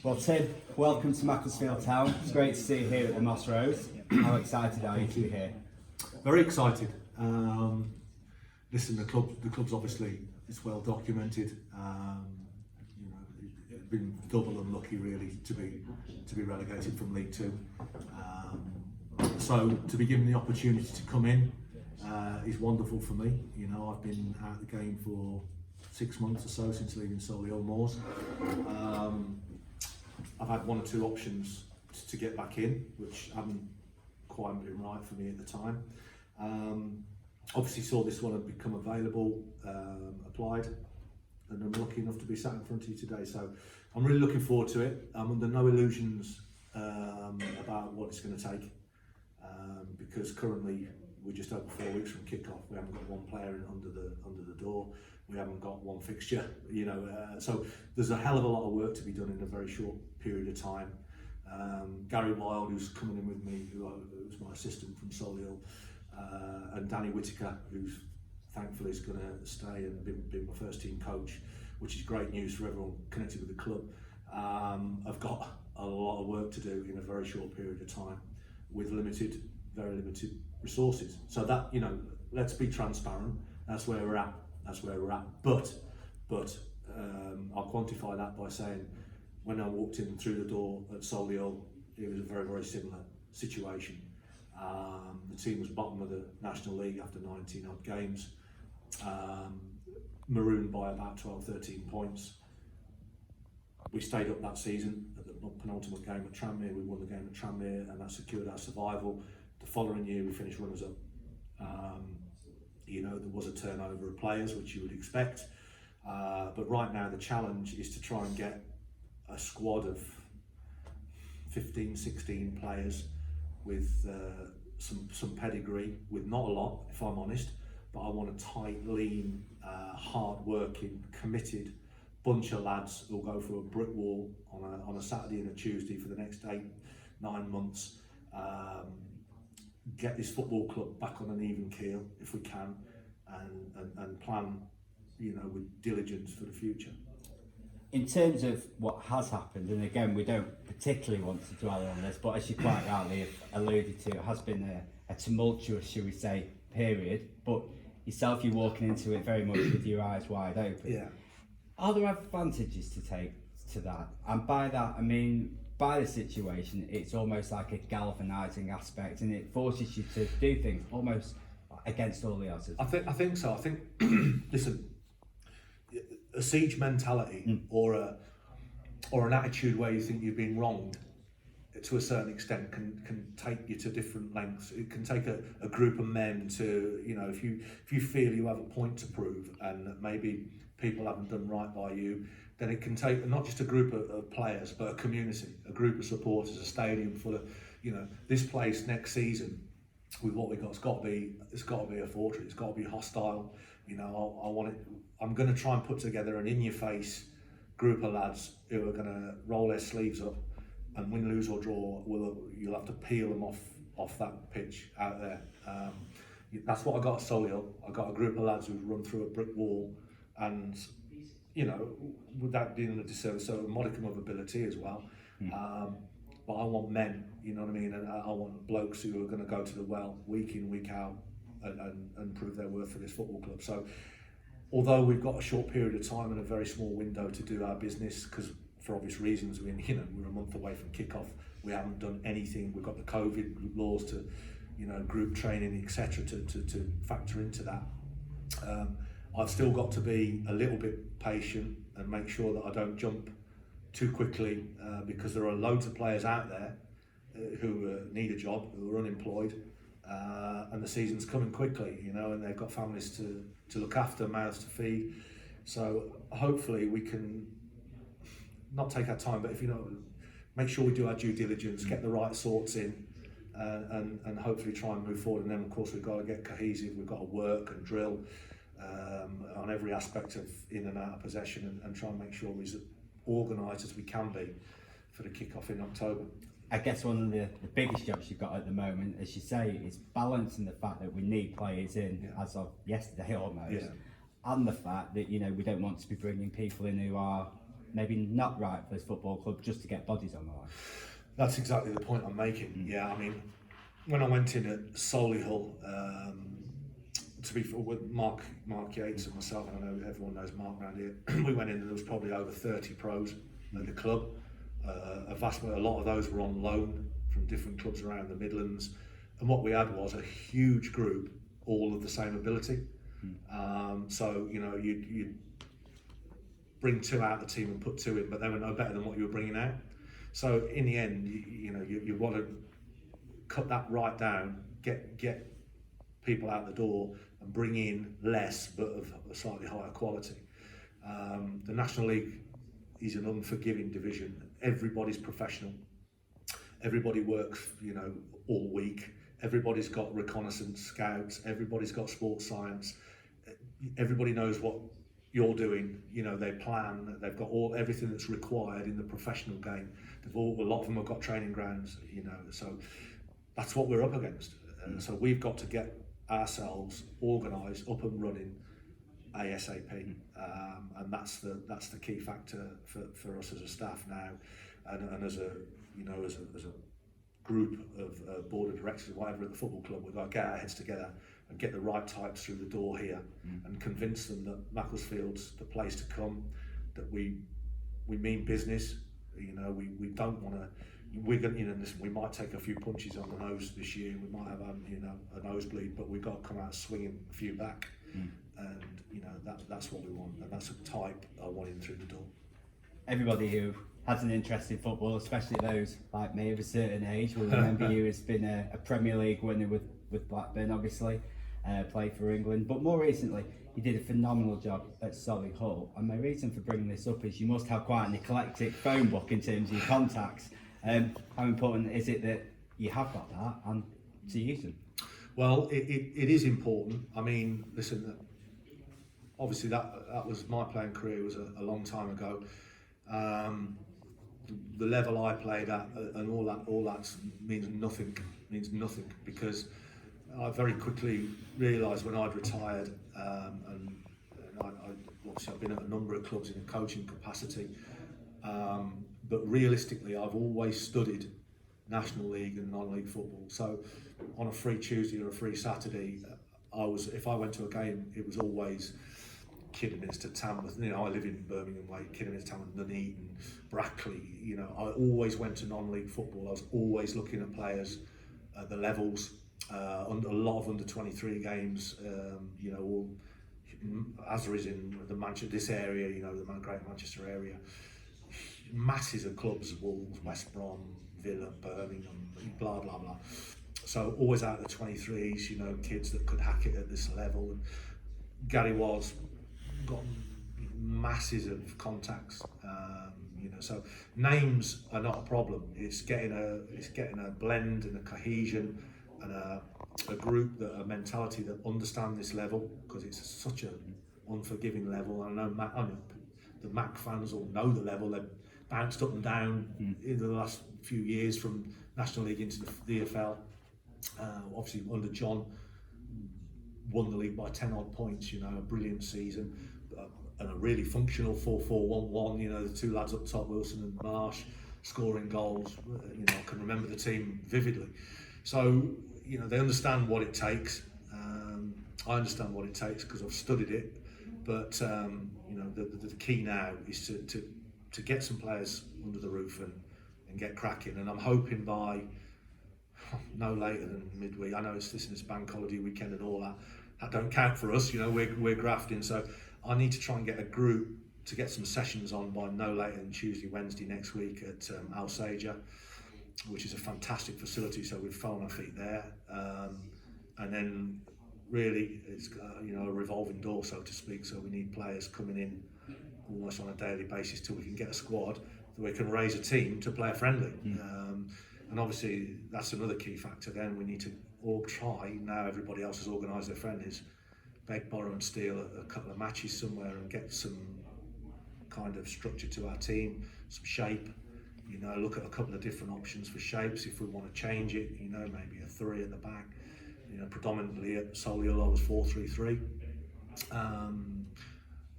Well, Tim, welcome to Macclesfield Town. It's great to see you here at the Moss Rose. How excited are you to be here? Very excited. Listen, the club's obviously it's well documented. It's been double unlucky really to be relegated from League Two. So to be given the opportunity to come in is wonderful for me. You know, I've been out of the game for 6 months or so since leaving Solihull Moors. I've had one or two options to get back in, which haven't quite been right for me at the time. Obviously saw this one had become available, applied, and I'm lucky enough to be sat in front of you today. So I'm really looking forward to it. I'm under no illusions about what it's going to take, because currently we're just over 4 weeks from kick-off. We haven't got one player in under the door. We haven't got one fixture. You know, so there's a hell of a lot of work to be done in a very short period of time. Gary Wild, who's coming in with me, who's my assistant from Solihull, and Danny Whitaker, who's thankfully is going to stay and be my first team coach, which is great news for everyone connected with the club. I've got a lot of work to do in a very short period of time with very limited resources. So that, you know, let's be transparent. That's where we're at. But I'll quantify that by saying, when I walked in through the door at Solihull, it was a very, very similar situation. The team was bottom of the National League after 19 odd games, marooned by about 12, 13 points. We stayed up that season at the penultimate game at Tranmere. We won the game at Tranmere, and that secured our survival. The following year, we finished runners up. You know, there was a turnover of players, which you would expect. But right now, the challenge is to try and get a squad of 15, 16 players with some pedigree, with not a lot, if I'm honest, but I want a tight, lean, hard-working, committed bunch of lads who'll go through a brick wall on a Saturday and a Tuesday for the next 8-9 months. Get this football club back on an even keel if we can, and plan, you know, with diligence for the future. In terms of what has happened, and again, we don't particularly want to dwell on this, but as you quite rightly have alluded to, it has been a tumultuous, shall we say, period. But yourself, you're walking into it very much with your eyes wide open. Yeah. Are there advantages to take to that? And by that, I mean, by the situation, it's almost like a galvanising aspect, and it forces you to do things almost against all the odds. I think so. I think, listen, a siege mentality or an attitude where you think you've been wronged to a certain extent can take you to different lengths. It can take a group of men to, you know, if you feel you have a point to prove and that maybe people haven't done right by you, then it can take not just a group of players, but a community, a group of supporters, a stadium full of, you know, this place next season with what we've got, it's got to be a fortress. It's got to be hostile. You know, I want it. I'm going to try and put together an in-your-face group of lads who are going to roll their sleeves up, and win, lose or draw, you'll have to peel them off that pitch out there. That's what I got at Solihull. I got a group of lads who've run through a brick wall, and, you know, without doing a disservice, so a modicum of ability as well. But I want men, you know what I mean, and I want blokes who are going to go to the well week in, week out, and prove their worth for this football club. So, although we've got a short period of time and a very small window to do our business, because for obvious reasons, we're a month away from kick-off. We haven't done anything. We've got the COVID laws to, you know, group training, etc., to factor into that. I've still got to be a little bit patient and make sure that I don't jump too quickly, because there are loads of players out there who need a job, who are unemployed, and the season's coming quickly, you know, and they've got families to look after, mouths to feed. So hopefully we can not take our time, but if you know, make sure we do our due diligence, get the right sorts in, and hopefully try and move forward. And then of course we've got to get cohesive. We've got to work and drill on every aspect of in and out of possession, and try and make sure we're as organised as we can be for the kick-off in October. I guess one of the biggest jobs you've got at the moment, as you say, is balancing the fact that we need players in as of yesterday almost, and the fact that, you know, we don't want to be bringing people in who are maybe not right for this football club just to get bodies on the line? That's exactly the point I'm making. Yeah, I mean, when I went in at Solihull, to be fair, with Mark Yates and myself, and I know everyone knows Mark around here, we went in and there was probably over 30 pros at the club. A lot of those were on loan from different clubs around the Midlands, and what we had was a huge group, all of the same ability. So you'd bring 2 out of the team and put 2 in, but they were no better than what you were bringing out. So in the end, you want to cut that right down, get people out the door and bring in less but of a slightly higher quality. The National League is an unforgiving division. Everybody's professional. Everybody works, all week. Everybody's got reconnaissance scouts. Everybody's got sports science. Everybody knows what you're doing. They plan. They've got everything that's required in the professional game. A lot of them have got training grounds. So that's what we're up against. So we've got to get ourselves organised, up and running ASAP, and that's the key factor for us as a staff now, and as a group of board of directors or whatever at the football club. We've got to get our heads together and get the right types through the door here, and convince them that Macclesfield's the place to come, that we mean business. We don't want to. We're going to, listen, we might take a few punches on the nose this year. We might have a nosebleed, but we've got to come out swinging a few back, and that's what we want, and that's the type I want in through the door. Everybody who has an interest in football, especially those like me of a certain age, will remember you as being a Premier League winner with Blackburn, obviously, played for England, but more recently you did a phenomenal job at Solihull. And my reason for bringing this up is you must have quite an eclectic phone book in terms of your contacts. How important is it that you have got that and to use them? Well, it is important. I mean, listen, obviously that was my playing career was a long time ago. The level I played at and all that means nothing because I very quickly realised when I'd retired, and obviously I've been at a number of clubs in a coaching capacity, but realistically I've always studied National League and non-league football. So on a free Tuesday or a free Saturday, if I went to a game, it was always Kidderminster, Tamworth. I live in Birmingham Way, Kidderminster, Tamworth, Nuneaton, Brackley. I always went to non-league football. I was always looking at players at the levels. A lot of under 23 games. All as there is in this area. The Great Manchester area. Masses of clubs: Wolves, West Brom, Villa, Birmingham, blah blah blah. So always out of the 23s. Kids that could hack it at this level. And Gary was got masses of contacts. So names are not a problem. It's getting a blend and a cohesion and a group, a mentality that understand this level, because it's such an unforgiving level. And I know the Mac fans all know the level. They've bounced up and down in the last few years from National League into the VFL. Obviously under John, won the league by 10 odd points, a brilliant season, and a really functional 4-4-1-1, the 2 lads up top, Wilson and Marsh, scoring goals. I can remember the team vividly. So, they understand what it takes. I understand what it takes because I've studied it. But, the key now is to get some players under the roof and get cracking. And I'm hoping by no later than midweek. I know it's this bank holiday weekend and all that. That don't count for us. We're grafting. So I need to try and get a group to get some sessions on by no later than Tuesday, Wednesday next week at Alsager, which is a fantastic facility. So we've found our feet there, and then really it's a revolving door, so to speak. So we need players coming in almost on a daily basis till we can get a squad that we can raise a team to play a friendly. And obviously that's another key factor. Then we need to all try, now everybody else has organised their friendlies, beg, borrow and steal a couple of matches somewhere and get some kind of structure to our team, some shape. Look at a couple of different options for shapes if we want to change it. Maybe a 3 at the back. Predominantly at Solihull I was 4-3-3.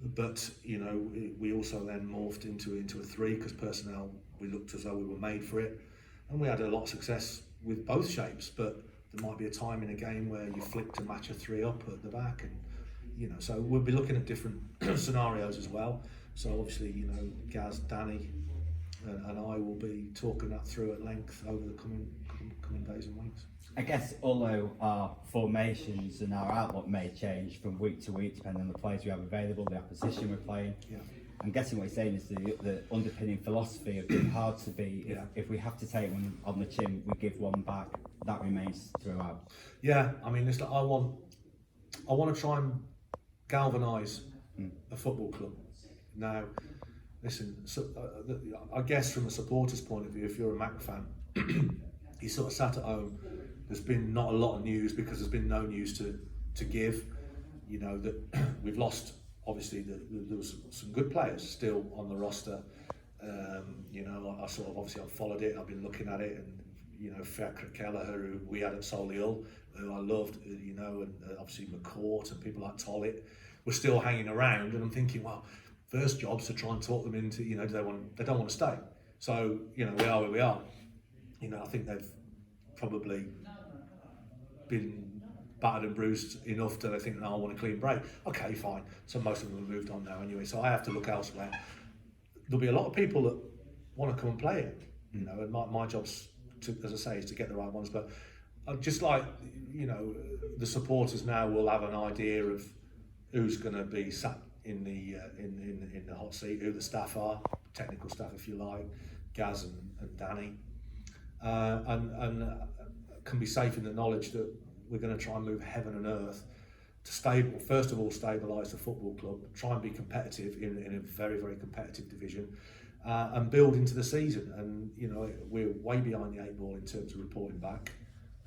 but you know, we also then morphed into a three because personnel, we looked as though we were made for it, and we had a lot of success with both shapes. But there might be a time in a game where you flick to match a three up at the back, and you know, so we'll be looking at different scenarios as well. So obviously, you know, Gaz, Danny, and I will be talking that through at length over the coming days and weeks. I guess although our formations and our outlook may change from week to week depending on the players we have available, the opposition we're playing, Yeah. I'm guessing what you're saying is the underpinning philosophy of being hard to beat. Yeah. If we have to take one on the chin, we give one back. That remains throughout. Yeah, I mean, it's like I want to try and galvanise a football club. Now, listen, so, I guess from a supporter's point of view, if you're a Mac fan, you sort of sat at home. There's been not a lot of news because there's been no news to give. You know, that we've lost, obviously, there was some good players still on the roster. You know, I sort of, obviously I've followed it, I've been looking at it, and, you know, Fekir Kelleher, who we had at Solihull, who I loved, you know, and obviously McCourt and people like Tollett were still hanging around, and I'm thinking, well, first job's to try and talk them into, you know, they don't want to stay. So, you know, we are where we are. You know, I think they've probably been battered and bruised enough that I think, no, I want a clean break. Okay, fine. So most of them have moved on now anyway. So I have to look elsewhere. There'll be a lot of people that want to come and play it, you know, and my job's to, as I say, is to get the right ones. But just like, you know, the supporters now will have an idea of who's going to be sat in the hot seat, who the staff are, technical staff if you like, Gaz and Danny, and can be safe in the knowledge that we're going to try and move heaven and earth to first of all stabilise the football club, try and be competitive in a very, very competitive division, and build into the season. And you know, we're way behind the eight ball in terms of reporting back.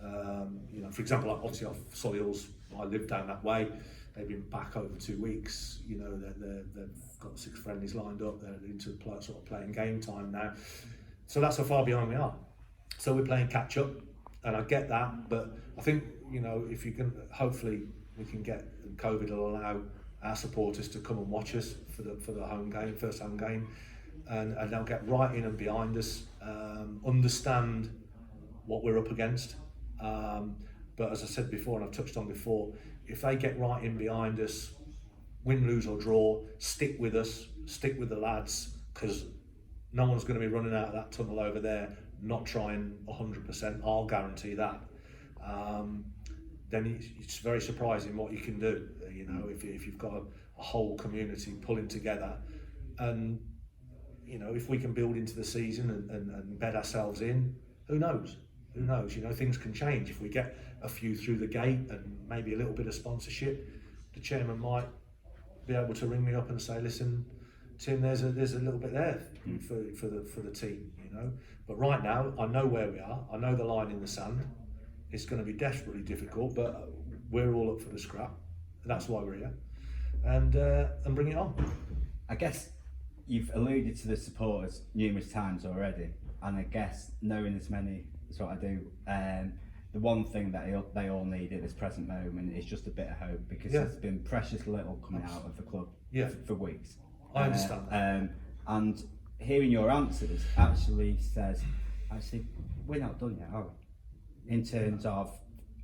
You know, for example, like obviously Solihull's, I live down that way. They've been back over 2 weeks. You know, they've got 6 friendlies lined up. They're into sort of playing game time now. So that's how far behind we are. So we're playing catch up, and I get that. But I think, you know, if you can, hopefully we can get, COVID will allow our supporters to come and watch us for the home game, first home game, and they'll get right in and behind us, understand what we're up against. But as I said before, and I've touched on before, if they get right in behind us, win, lose or draw, stick with us, stick with the lads, because no one's going to be running out of that tunnel over there, not trying 100%, I'll guarantee that. Then it's very surprising what you can do, you know, if you've got a whole community pulling together. And, you know, if we can build into the season and bed ourselves in, who knows? Who knows? You know, things can change. If we get a few through the gate and maybe a little bit of sponsorship, the chairman might be able to ring me up and say, listen, Tim, there's a little bit there for the team, you know. But right now, I know where we are. I know the line in the sand. It's going to be desperately difficult, but we're all up for the scrap. That's why we're here, and bring it on. I guess you've alluded to the supporters numerous times already, and I guess knowing as many as what I do, the one thing that they all need at this present moment is just a bit of hope, because there's been precious little coming out of the club for weeks. I understand that. And hearing your answers actually says, we're not done yet, are we? In terms of,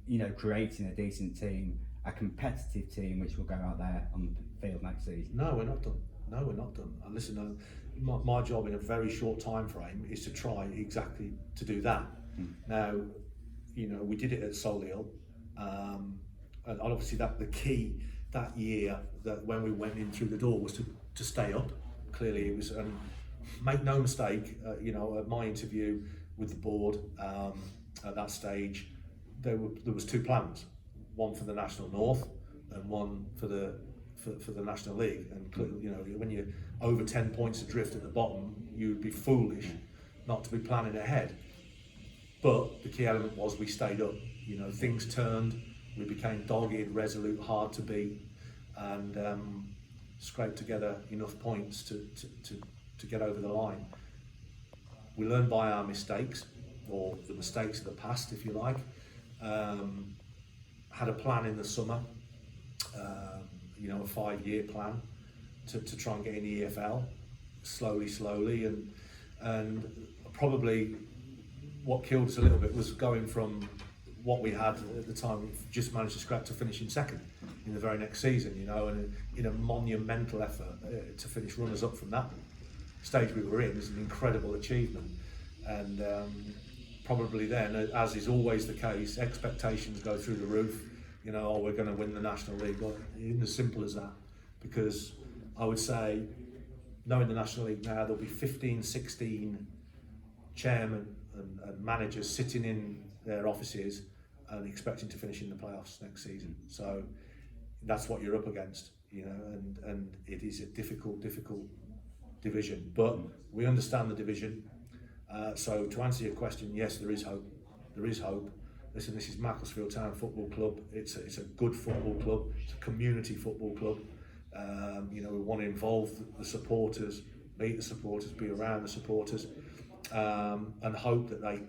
you know, creating a decent team, a competitive team which will go out there on the field next season. No, we're not done. No, we're not done. And listen, my job in a very short time frame is to try exactly to do that. Now, you know, we did it at Solihull, and obviously the key that year, that when we went in through the door, was to stay up. Clearly it was, and make no mistake, you know, at my interview with the board, at that stage, there was 2 plans, one for the National North and one for the National League. And you know, when you're over 10 points adrift at the bottom, you would be foolish not to be planning ahead. But the key element was we stayed up. You know, things turned. We became dogged, resolute, hard to beat, and scraped together enough points to get over the line. We learned by our mistakes, or the mistakes of the past, if you like. Had a plan in the summer, you know, a 5-year plan, to try and get in the EFL slowly, and probably what killed us a little bit was going from what we had at the time, just managed to scrap to finishing second in the very next season, you know, and in a monumental effort to finish runners up from that stage we were in is an incredible achievement. And probably then, as is always the case, expectations go through the roof. You know, oh, we're going to win the National League. Well, it isn't as simple as that, because I would say, knowing the National League now, there'll be 15, 16 chairmen and managers sitting in their offices and expecting to finish in the playoffs next season. So that's what you're up against, you know, and it is a difficult division. But we understand the division. So to answer your question, yes, there is hope. There is hope. Listen, this is Macclesfield Town Football Club. It's a good football club. It's a community football club. You know, we want to involve the supporters, meet the supporters, be around the supporters, and hope that they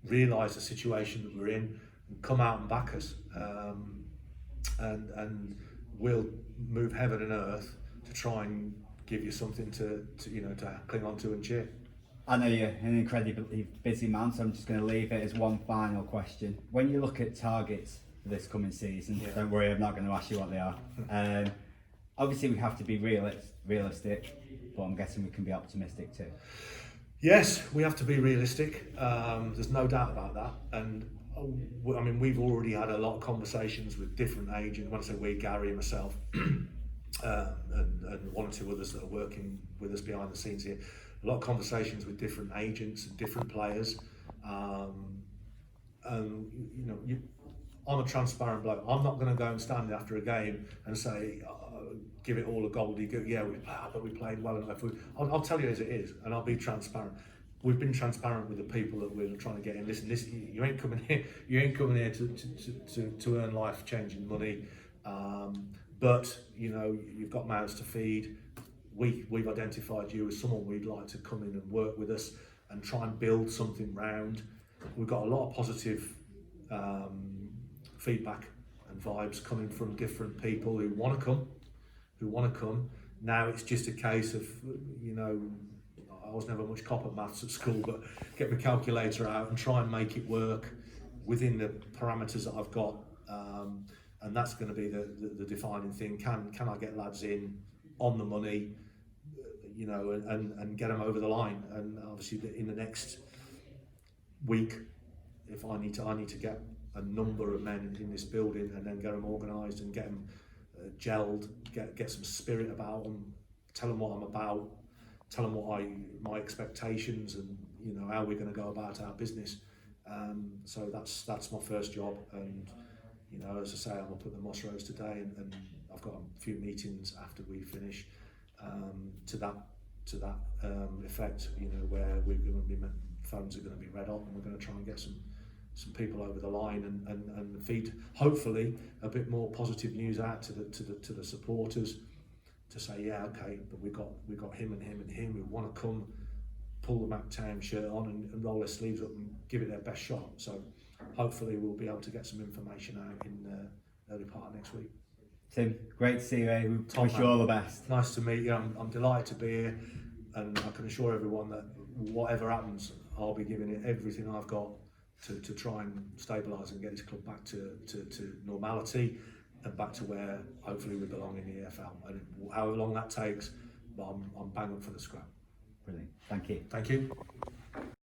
realise the situation that we're in and come out and back us. And we'll move heaven and earth to try and give you something to you know, to cling on to and cheer. I know you're an incredibly busy man, so I'm just going to leave it as one final question. When you look at targets for this coming season, don't worry, I'm not going to ask you what they are. Obviously, we have to be realistic, but I'm guessing we can be optimistic too. Yes, we have to be realistic. There's no doubt about that. And I mean, we've already had a lot of conversations with different agents. When I say we, Gary and myself, and one or two others that are working with us behind the scenes here. A lot of conversations with different agents and different players. And you know, I'm a transparent bloke. I'm not going to go and stand after a game and say, give it all a gobbledygook. Yeah, but we played well enough. I'll tell you as it is, and I'll be transparent. We've been transparent with the people that we're trying to get in. Listen, you ain't coming here. You ain't coming here to earn life-changing money. But you know, you've got mouths to feed. We've identified you as someone we'd like to come in and work with us and try and build something round. We've got a lot of positive feedback and vibes coming from different people who want to come. Now it's just a case of, you know, I was never much cop at maths at school, but get my calculator out and try and make it work within the parameters that I've got. And that's going to be the defining thing. Can I get lads in on the money, you know, and get them over the line? And obviously in the next week, if I need to get a number of men in this building and then get them organised and get them gelled, get some spirit about them, tell them what I'm about, tell them what my expectations and, you know, how we're going to go about our business. So that's my first job. And you know, as I say, I'm up at the Moss Rose today, and I've got a few meetings after we finish to that effect. You know, where we're going to be, phones are going to be read up, and we're going to try and get some people over the line and feed hopefully a bit more positive news out to the supporters to say, yeah, okay, but we got him and him and him who want to come, pull the Mac Town shirt on and roll their sleeves up and give it their best shot. So hopefully we'll be able to get some information out in the early part of next week. Tim, great to see you. We wish you all the best. Nice to meet you. I'm delighted to be here, and I can assure everyone that whatever happens, I'll be giving it everything I've got to try and stabilise and get this club back to normality and back to where hopefully we belong in the EFL. And however long that takes, I'm bang up for the scrap. Brilliant. Thank you. Thank you.